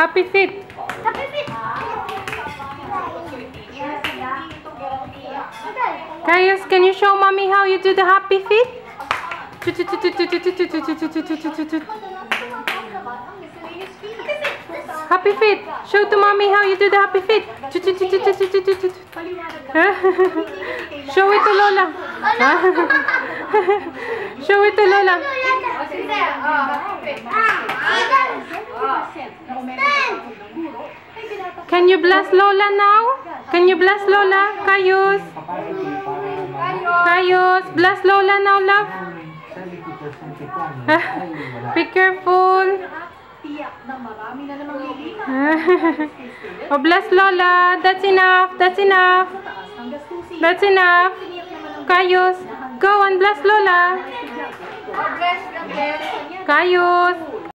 Happy feet. Happy feet. Kaius, can you show mommy how you do the happy feet? Happy feet. Show to mommy how you do the happy feet. Show it to Lola. Show it to Lola. Can you bless Lola now? Can you bless Lola? Kaius. Kaius, bless Lola now, love. Be careful. Oh, bless Lola. That's enough. That's enough. That's enough. Kaius, go and bless Lola. Kaius.